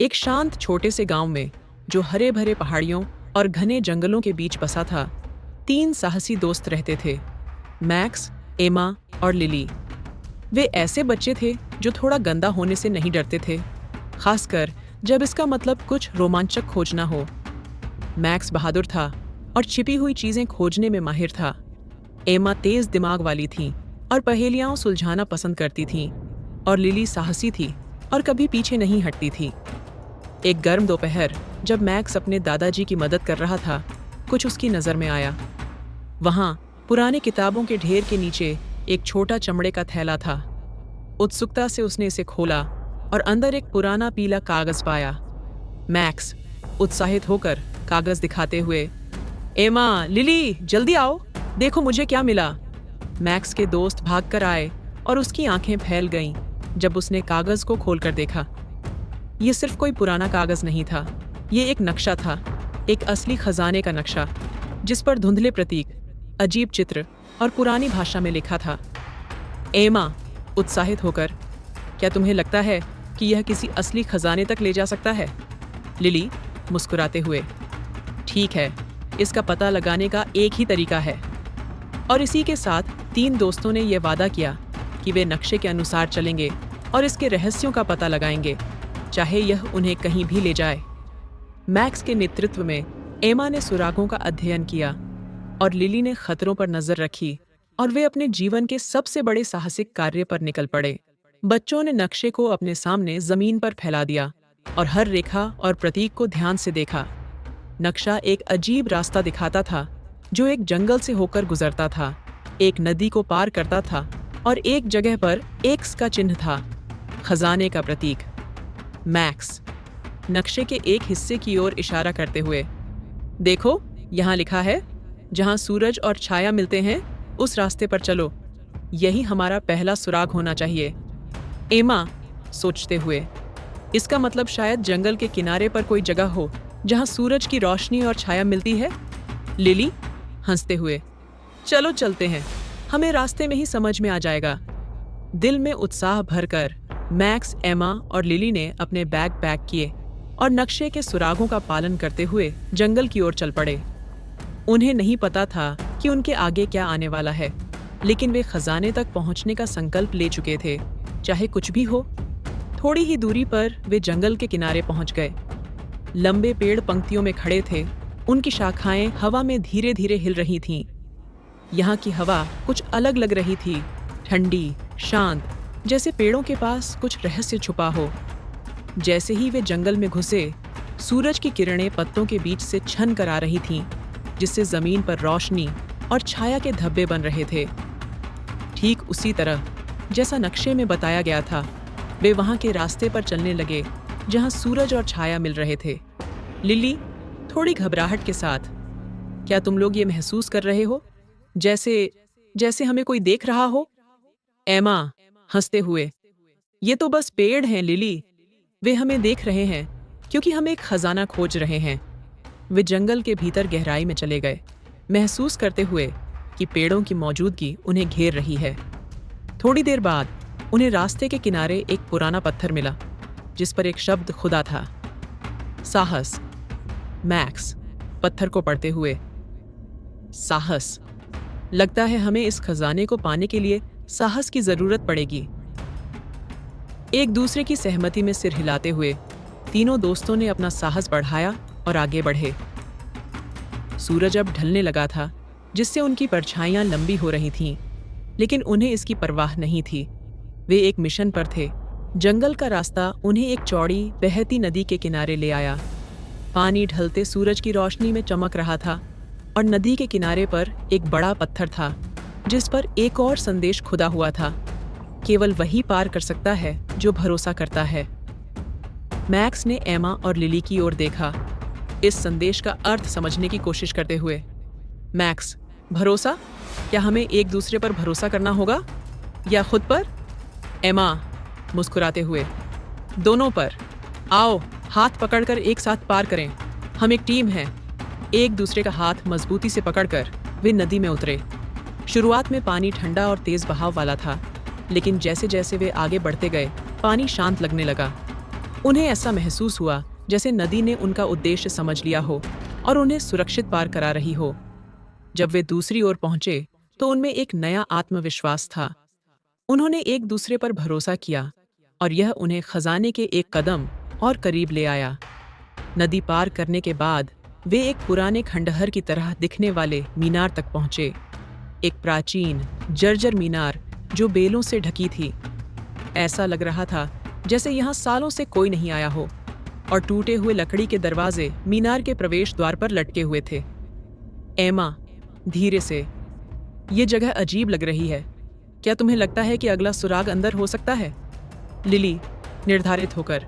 एक शांत छोटे से गांव में, जो हरे भरे पहाड़ियों और घने जंगलों के बीच बसा था, तीन साहसी दोस्त रहते थे। मैक्स, एमा और लिली। वे ऐसे बच्चे थे जो थोड़ा गंदा होने से नहीं डरते थे, खासकर जब इसका मतलब कुछ रोमांचक खोजना हो। मैक्स बहादुर था और छिपी हुई चीजें खोजने में माहिर था। एमा तेज दिमाग वाली थी और पहेलियां सुलझाना पसंद करती थी, और लिली साहसी थी और कभी पीछे नहीं हटती थी। एक गर्म दोपहर, जब मैक्स अपने दादाजी की मदद कर रहा था, कुछ उसकी नज़र में आया। वहां पुराने किताबों के ढेर के नीचे एक छोटा चमड़े का थैला था। उत्सुकता से उसने इसे खोला और अंदर एक पुराना पीला कागज पाया। मैक्स उत्साहित होकर कागज दिखाते हुए, एमा, लिली, जल्दी आओ, देखो मुझे क्या मिला। मैक्स के दोस्त भागकर आए और उसकी आंखें फैल गईं जब उसने कागज को खोलकर देखा। ये सिर्फ कोई पुराना कागज नहीं था, ये एक नक्शा था, एक असली खजाने का नक्शा, जिस पर धुंधले प्रतीक, अजीब चित्र और पुरानी भाषा में लिखा था। एमा उत्साहित होकर, क्या तुम्हें लगता है कि यह किसी असली खजाने तक ले जा सकता है? लिली मुस्कुराते हुए, ठीक है, इसका पता लगाने का एक ही तरीका है। और इसी के साथ तीन दोस्तों ने यह वादा किया कि वे नक्शे के अनुसार चलेंगे और इसके रहस्यों का पता लगाएंगे, चाहे यह उन्हें कहीं भी ले जाए। मैक्स के नेतृत्व में एमा ने सुरागों का अध्ययन किया और लिली ने खतरों पर नजर रखी, और वे अपने जीवन के सबसे बड़े साहसिक कार्य पर निकल पड़े। बच्चों ने नक्शे को अपने सामने जमीन पर फैला दिया और हर रेखा और प्रतीक को ध्यान से देखा। नक्शा एक अजीब रास्ता दिखाता था, जो एक जंगल से होकर गुजरता था, एक नदी को पार करता था, और एक जगह पर एक्स का चिन्ह था, खजाने का प्रतीक। मैक्स नक्शे के एक हिस्से की ओर इशारा करते हुए, देखो, यहाँ लिखा है, जहाँ सूरज और छाया मिलते हैं उस रास्ते पर चलो, यही हमारा पहला सुराग होना चाहिए। एमा सोचते हुए, इसका मतलब शायद जंगल के किनारे पर कोई जगह हो जहाँ सूरज की रोशनी और छाया मिलती है। लिली हंसते हुए, चलो चलते हैं, हमें रास्ते में ही समझ में आ जाएगा। दिल में उत्साह भरकर मैक्स, एमा और लिली ने अपने बैग पैक किए और नक्शे के सुरागों का पालन करते हुए जंगल की ओर चल पड़े। उन्हें नहीं पता था कि उनके आगे क्या आने वाला है, लेकिन वे खजाने तक पहुंचने का संकल्प ले चुके थे, चाहे कुछ भी हो। थोड़ी ही दूरी पर वे जंगल के किनारे पहुंच गए। लंबे पेड़ पंक्तियों में खड़े थे, उनकी शाखाएं हवा में धीरे धीरे हिल रही थीं। यहाँ की हवा कुछ अलग लग रही थी, ठंडी, शांत, जैसे पेड़ों के पास कुछ रहस्य छुपा हो। जैसे ही वे जंगल में घुसे, सूरज की किरणें पत्तों के बीच से छन कर आ रही थीं, जिससे जमीन पर रोशनी और छाया के धब्बे बन रहे थे। ठीक उसी तरह जैसा नक्शे में बताया गया था, वे वहां के रास्ते पर चलने लगे जहां सूरज और छाया मिल रहे थे। लिली थोड़ी घबराहट के साथ, क्या तुम लोग ये महसूस कर रहे हो जैसे हमें कोई देख रहा हो? एमा हंसते हुए, ये तो बस पेड़ हैं लिली, वे हमें देख रहे हैं क्योंकि हम एक खजाना खोज रहे हैं। वे जंगल के भीतर गहराई में चले गए, महसूस करते हुए कि पेड़ों की मौजूदगी उन्हें घेर रही है। थोड़ी देर बाद उन्हें रास्ते के किनारे एक पुराना पत्थर मिला, जिस पर एक शब्द खुदा था, साहस। मैक्स पत्थर को पढ़ते हुए, साहस, लगता है हमें इस खजाने को पाने के लिए साहस की जरूरत पड़ेगी। एक दूसरे की सहमति में सिर हिलाते हुए तीनों दोस्तों ने अपना साहस बढ़ाया और आगे बढ़े। सूरज अब ढलने लगा था, जिससे उनकी परछाइयां लंबी हो रही थीं, लेकिन उन्हें इसकी परवाह नहीं थी। वे एक मिशन पर थे। जंगल का रास्ता उन्हें एक चौड़ी बहती नदी के किनारे ले आया। पानी ढलते सूरज की रोशनी में चमक रहा था, और नदी के किनारे पर एक बड़ा पत्थर था, जिस पर एक और संदेश खुदा हुआ था, केवल वही पार कर सकता है जो भरोसा करता है। मैक्स ने एमा और लिली की ओर देखा, इस संदेश का अर्थ समझने की कोशिश करते हुए। मैक्स, भरोसा? क्या हमें एक दूसरे पर भरोसा करना होगा या खुद पर? एमा मुस्कुराते हुए, दोनों पर। आओ, हाथ पकड़कर एक साथ पार करें, हम एक टीम हैं। एक दूसरे का हाथ मजबूती से पकड़कर वे नदी में उतरे। शुरुआत में पानी ठंडा और तेज बहाव वाला था, लेकिन जैसे जैसे वे आगे बढ़ते गए, पानी शांत लगने लगा। उन्हें ऐसा महसूस हुआ जैसे नदी ने उनका उद्देश्य समझ लिया हो और उन्हें सुरक्षित पार करा रही हो। जब वे दूसरी ओर पहुंचे तो उनमें एक नया आत्मविश्वास था। उन्होंने एक दूसरे पर भरोसा किया और यह उन्हें खजाने के एक कदम और करीब ले आया। नदी पार करने के बाद वे एक पुराने खंडहर की तरह दिखने वाले मीनार तक पहुंचे। एक प्राचीन जर्जर मीनार जो बेलों से ढकी थी। ऐसा लग रहा था जैसे यहाँ सालों से कोई नहीं आया हो, और टूटे हुए लकड़ी के दरवाजे मीनार के प्रवेश द्वार पर लटके हुए थे। एमा, धीरे से, ये जगह अजीब लग रही है। क्या तुम्हें लगता है कि अगला सुराग अंदर हो सकता है? लिली, निर्धारित होकर,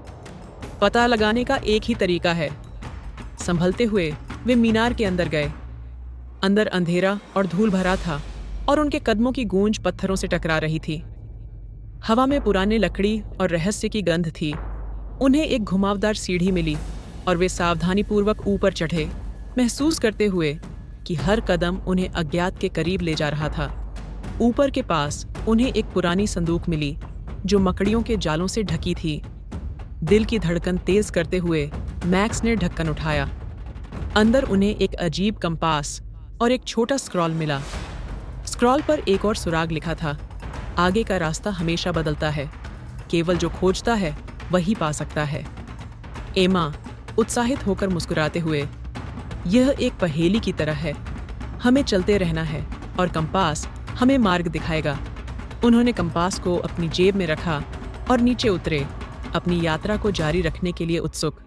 पता लगाने का एक ही तरीका है। संभलते हुए वे मीनार के अंदर गए। अंदर अंधेरा और धूल भरा था और उनके कदमों की गूंज पत्थरों से टकरा रही थी। हवा में पुराने लकड़ी और रहस्य की गंध थी। उन्हें एक घुमावदार सीढ़ी मिली और वे सावधानीपूर्वक ऊपर चढ़े, महसूस करते हुए कि हर कदम उन्हें अज्ञात के करीब ले जा रहा था। ऊपर के पास उन्हें एक पुरानी संदूक मिली जो मकड़ियों के जालों से ढकी थी। दिल की धड़कन तेज करते हुए मैक्स ने ढक्कन उठाया। अंदर उन्हें एक अजीब कंपास और एक छोटा स्क्रॉल मिला। स्क्रॉल पर एक और सुराग लिखा था, आगे का रास्ता हमेशा बदलता है, केवल जो खोजता है वही पा सकता है। एमा, उत्साहित होकर मुस्कुराते हुए, यह एक पहेली की तरह है। हमें चलते रहना है और कंपास हमें मार्ग दिखाएगा। उन्होंने कंपास को अपनी जेब में रखा और नीचे उतरे, अपनी यात्रा को जारी रखने के लिए उत्सुक।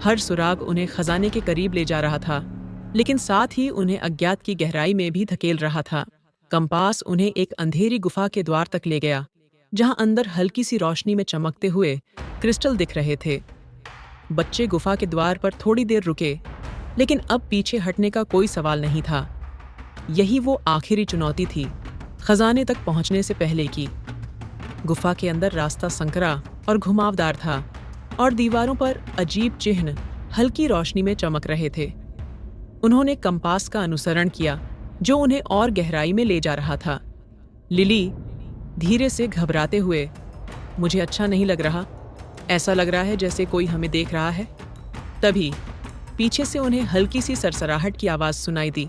हर सुराग उन्हें खजाने के करीब ले जा रहा था, लेकिन साथ ही उन्हें अज्ञात की गहराई में भी धकेल रहा था। कंपास उन्हें एक अंधेरी गुफा के द्वार तक ले गया, जहां अंदर हल्की सी रोशनी में चमकते हुए क्रिस्टल दिख रहे थे। बच्चे गुफा के द्वार पर थोड़ी देर रुके, लेकिन अब पीछे हटने का कोई सवाल नहीं था। यही वो आखिरी चुनौती थी, खजाने तक पहुंचने से पहले की। गुफा के अंदर रास्ता संकरा और घुमावदार था, और दीवारों पर अजीब चिन्ह हल्की रोशनी में चमक रहे थे। उन्होंने कंपास का अनुसरण किया, जो उन्हें और गहराई में ले जा रहा था। लिली, धीरे से घबराते हुए, मुझे अच्छा नहीं लग रहा। ऐसा लग रहा है जैसे कोई हमें देख रहा है। तभी पीछे से उन्हें हल्की सी सरसराहट की आवाज़ सुनाई दी।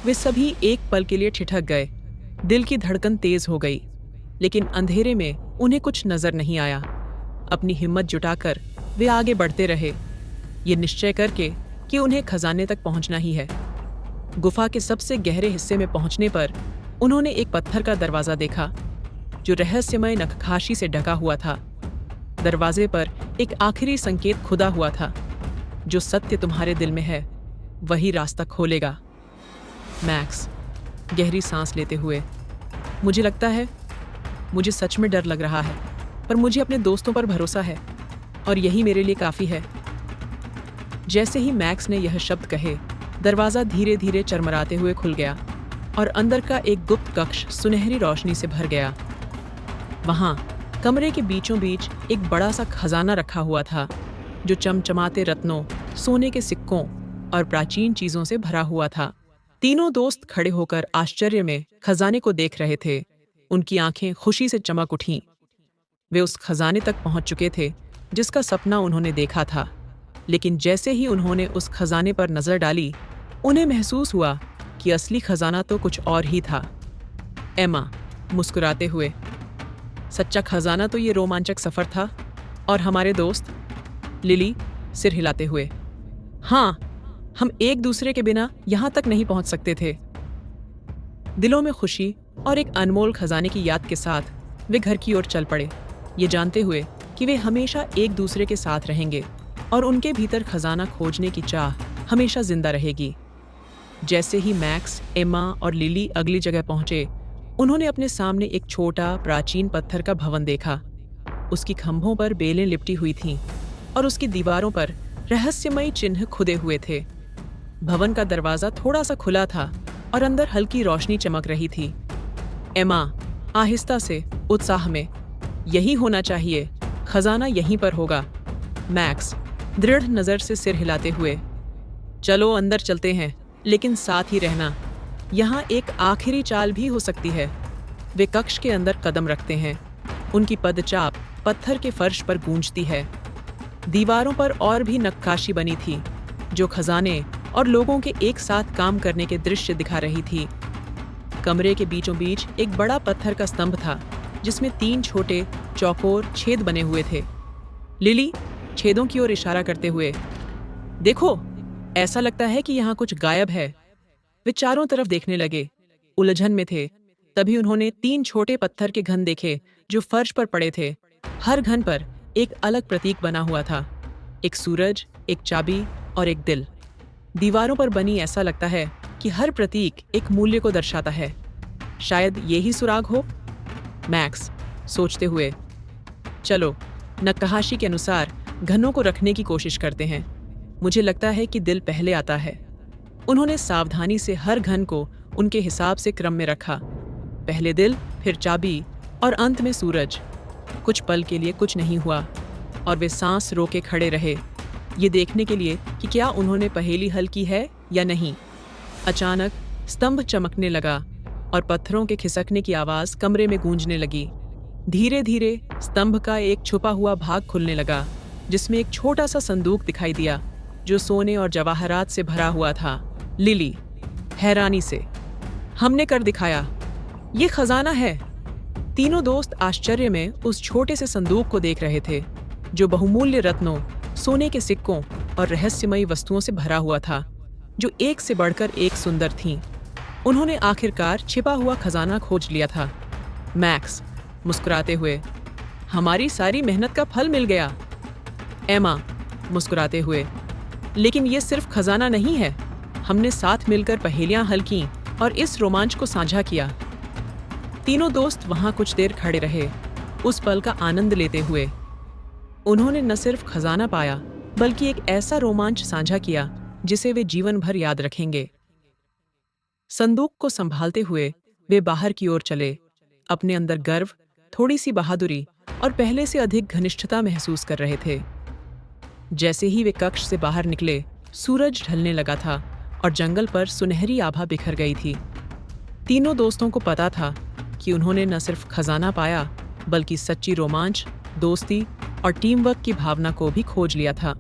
वे सभी एक पल के लिए ठिठक गए। दिल की धड़कन तेज हो गई, लेकिन अंधेरे में उन्हें कुछ नजर नहीं आया। अपनी हिम्मत जुटाकर वे आगे बढ़ते रहे, ये निश्चय करके कि उन्हें खजाने तक पहुंचना ही है। गुफा के सबसे गहरे हिस्से में पहुंचने पर उन्होंने एक पत्थर का दरवाजा देखा, जो रहस्यमय नक्काशी से ढका हुआ था। दरवाजे पर एक आखिरी संकेत खुदा हुआ था, जो सत्य तुम्हारे दिल में है वही रास्ता खोलेगा। मैक्स, गहरी सांस लेते हुए, मुझे लगता है, मुझे सच में डर लग रहा है, पर मुझे अपने दोस्तों पर भरोसा है और यही मेरे लिए काफ़ी है। जैसे ही मैक्स ने यह शब्द कहे, दरवाज़ा धीरे धीरे चरमराते हुए खुल गया और अंदर का एक गुप्त कक्ष सुनहरी रोशनी से भर गया। वहाँ कमरे के बीचों बीच एक बड़ा सा खजाना रखा हुआ था, जो चमचमाते रत्नों, सोने के सिक्कों और प्राचीन चीज़ों से भरा हुआ था। तीनों दोस्त खड़े होकर आश्चर्य में खजाने को देख रहे थे। उनकी आंखें खुशी से चमक उठीं। वे उस खजाने तक पहुंच चुके थे जिसका सपना उन्होंने देखा था। लेकिन जैसे ही उन्होंने उस खजाने पर नजर डाली, उन्हें महसूस हुआ कि असली खजाना तो कुछ और ही था। एमा, मुस्कुराते हुए, सच्चा खजाना तो ये रोमांचक सफर था। और हमारे दोस्त? लिली, सिर हिलाते हुए, हाँ, हम एक दूसरे के बिना यहाँ तक नहीं पहुँच सकते थे। दिलों में खुशी और एक अनमोल खजाने की याद के साथ वे घर की ओर चल पड़े, ये जानते हुए कि वे हमेशा एक दूसरे के साथ रहेंगे और उनके भीतर खजाना खोजने की चाह हमेशा जिंदा रहेगी। जैसे ही मैक्स, एमा और लिली अगली जगह पहुंचे, उन्होंने अपने सामने एक छोटा प्राचीन पत्थर का भवन देखा। उसकी खंभों पर बेलें लिपटी हुई थीं और उसकी दीवारों पर रहस्यमयी चिन्ह खुदे हुए थे। भवन का दरवाजा थोड़ा सा खुला था और अंदर हल्की रोशनी चमक रही थी। एमा, आहिस्ता से, उत्साह में, यही होना चाहिए, खजाना यहीं पर होगा। मैक्स, दृढ़ नज़र से सिर हिलाते हुए, चलो अंदर चलते हैं, लेकिन साथ ही रहना, यहाँ एक आखिरी चाल भी हो सकती है। वे कक्ष के अंदर कदम रखते हैं। उनकी पदचाप पत्थर के फर्श पर गूंजती है दीवारों पर और भी नक्काशी बनी थी जो खजाने और लोगों के एक साथ काम करने के दृश्य दिखा रही थी। कमरे के बीचों बीच एक बड़ा पत्थर का स्तंभ था जिसमें 3 छोटे चौकोर छेद बने हुए थे। लिली छेदों की ओर इशारा करते हुए, देखो, ऐसा लगता है कि यहाँ कुछ गायब है। वे चारों तरफ देखने लगे, उलझन में थे। तभी उन्होंने 3 छोटे पत्थर के घन देखे जो फर्श पर पड़े थे। हर घन पर एक अलग प्रतीक बना हुआ था, एक सूरज, एक चाबी और एक दिल। दीवारों पर बनी ऐसा लगता है कि हर प्रतीक एक मूल्य को दर्शाता है। शायद यही सुराग हो। मैक्स सोचते हुए, चलो नक्काशी के अनुसार घनों को रखने की कोशिश करते हैं। मुझे लगता है कि दिल पहले आता है। उन्होंने सावधानी से हर घन को उनके हिसाब से क्रम में रखा। पहले दिल, फिर चाबी और अंत में सूरज। कुछ पल के लिए कुछ नहीं हुआ और वे सांस रोके खड़े रहे, ये देखने के लिए कि क्या उन्होंने पहेली हल की है या नहीं। अचानक स्तंभ चमकने लगा और पत्थरों के खिसकने की आवाज कमरे में गूंजने लगी। धीरे धीरे स्तंभ का एक छुपा हुआ भाग खुलने लगा जिसमें एक छोटा सा संदूक दिखाई दिया जो सोने और जवाहरात से भरा हुआ था। लिली हैरानी से, हमने कर दिखाया, ये खजाना है। तीनों दोस्त आश्चर्य में उस छोटे से संदूक को देख रहे थे जो बहुमूल्य रत्नों, सोने के सिक्कों और रहस्यमयी वस्तुओं से भरा हुआ था जो एक से बढ़कर एक सुंदर थीं। उन्होंने आखिरकार छिपा हुआ खजाना खोज लिया था। मैक्स मुस्कुराते हुए, हमारी सारी मेहनत का फल मिल गया। एमा मुस्कुराते हुए, लेकिन ये सिर्फ खजाना नहीं है, हमने साथ मिलकर पहेलियां हल की और इस रोमांच को साझा किया। तीनों दोस्त वहां कुछ देर खड़े रहे, उस पल का आनंद लेते हुए। उन्होंने न सिर्फ खजाना पाया बल्कि एक ऐसा रोमांच साझा किया जिसे वे जीवन भर याद रखेंगे। संदूक को संभालते हुए वे बाहर की ओर चले, अपने अंदर गर्व, थोड़ी सी बहादुरी और पहले से अधिक घनिष्ठता महसूस कर रहे थे। जैसे ही वे कक्ष से बाहर निकले, सूरज ढलने लगा था और जंगल पर सुनहरी आभा बिखर गई थी। तीनों दोस्तों को पता था कि उन्होंने न सिर्फ खजाना पाया बल्कि सच्ची रोमांच, दोस्ती और टीम वर्क की भावना को भी खोज लिया था।